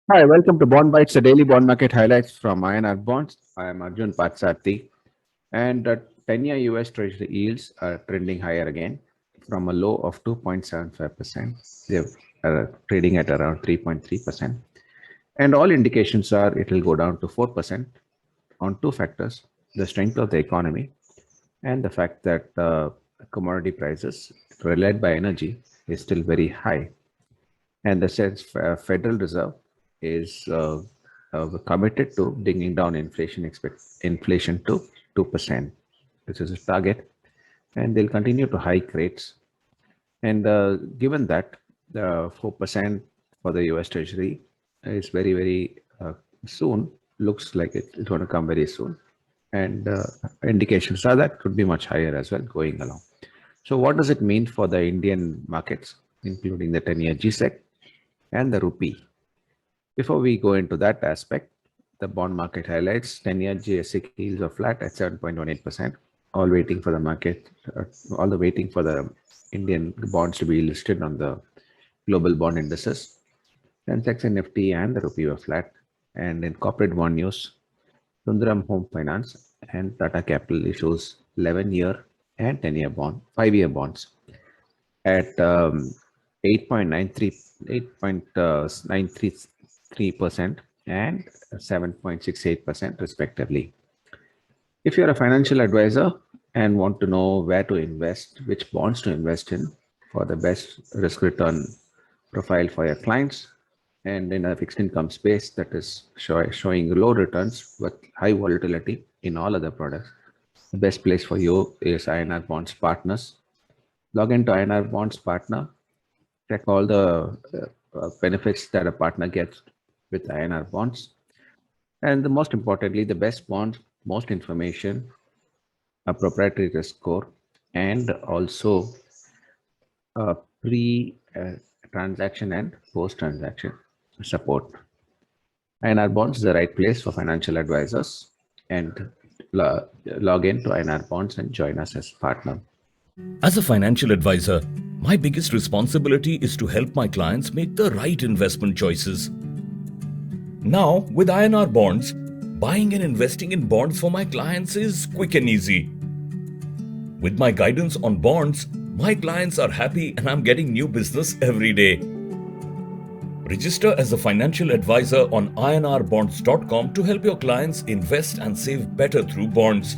Hi, welcome to Bond Bytes, the daily bond market highlights from INR bonds. I am Arjun Patsarthi, and the 10-year US Treasury yields are trending higher again from a low of 2.75%. They're trading at around 3.3%, and all indications are it will go down to 4% on two factors: the strength of the economy and the fact that commodity prices, led by energy, is still very high. And the Federal Reserve is committed to bringing down inflation to 2%, which is a target, and they'll continue to hike rates. And given that the 4% for the US Treasury is very soon, looks like it's going to come very soon, and indications are that could be much higher as well going along. So, what does it mean for the Indian markets, including the 10-year gsec and the rupee? Before we go into that aspect, the bond market highlights: 10-year gsec yields are flat at 7.18%, all waiting for the market, all the waiting for the Indian bonds to be listed on the global bond indices. Sensex Nifty and the rupee were flat. And in corporate bond news, Sundaram Home Finance and Tata Capital issues 11-year and 10-year bond, 5-year bonds at 8.93% and 7.68% respectively. If you're a financial advisor and want to know where to invest, which bonds to invest in for the best risk return profile for your clients, and in a fixed income space that is showing low returns but high volatility in all other products, the best place for you is INR Bonds Partners. Log into INR Bonds Partner, check all the benefits that a partner gets with INR bonds, and the most importantly, the best bonds, most information, a proprietary risk score, and also pre-transaction and post-transaction support. INR Bonds is the right place for financial advisors, and log in to INR Bonds and join us as partner. As a financial advisor, my biggest responsibility is to help my clients make the right investment choices. Now, with INR bonds, buying and investing in bonds for my clients is quick and easy. With my guidance on bonds, my clients are happy and I'm getting new business every day. Register as a financial advisor on inrbonds.com to help your clients invest and save better through bonds.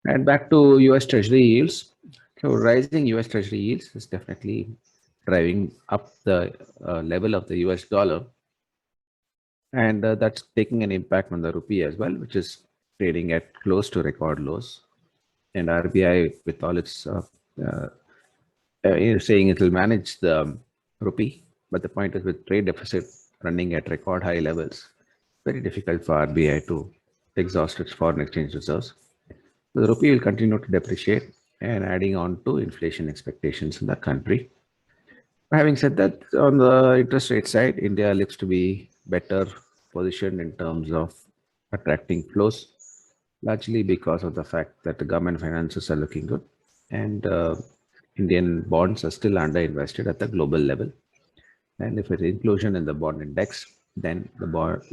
And back to US Treasury yields. So rising US Treasury yields is definitely driving up the level of the US dollar. And that's taking an impact on the rupee as well, which is trading at close to record lows. And RBI, with all its saying it will manage the rupee, but the point is with trade deficit running at record high levels, very difficult for RBI to exhaust its foreign exchange reserves. The rupee will continue to depreciate and adding on to inflation expectations in the country. Having said that, on the interest rate side, India looks to be better positioned in terms of attracting flows, largely because of the fact that the government finances are looking good and Indian bonds are still underinvested at the global level. And if it's inclusion in the bond index, then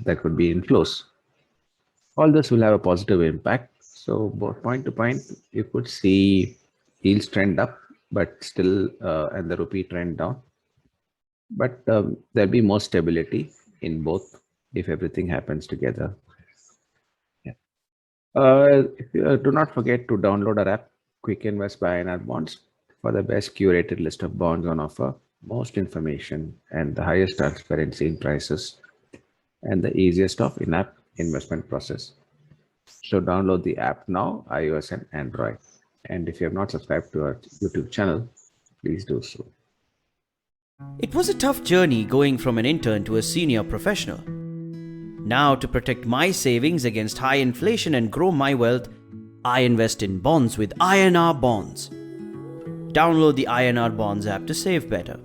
there could be inflows. All this will have a positive impact. So both point to point, you could see yields trend up, but still, and the rupee trend down. But there'll be more stability in both if everything happens together. Yeah. Do not forget to download our app, Quick Invest by INR Bonds, for the best curated list of bonds on offer, most information, and the highest transparency in prices, and the easiest of in-app investment process. So download the app now, iOS and Android. And if you have not subscribed to our YouTube channel, please do so. It was a tough journey going from an intern to a senior professional. Now, to protect my savings against high inflation and grow my wealth, I invest in bonds with INR Bonds. Download the INR Bonds app to save better.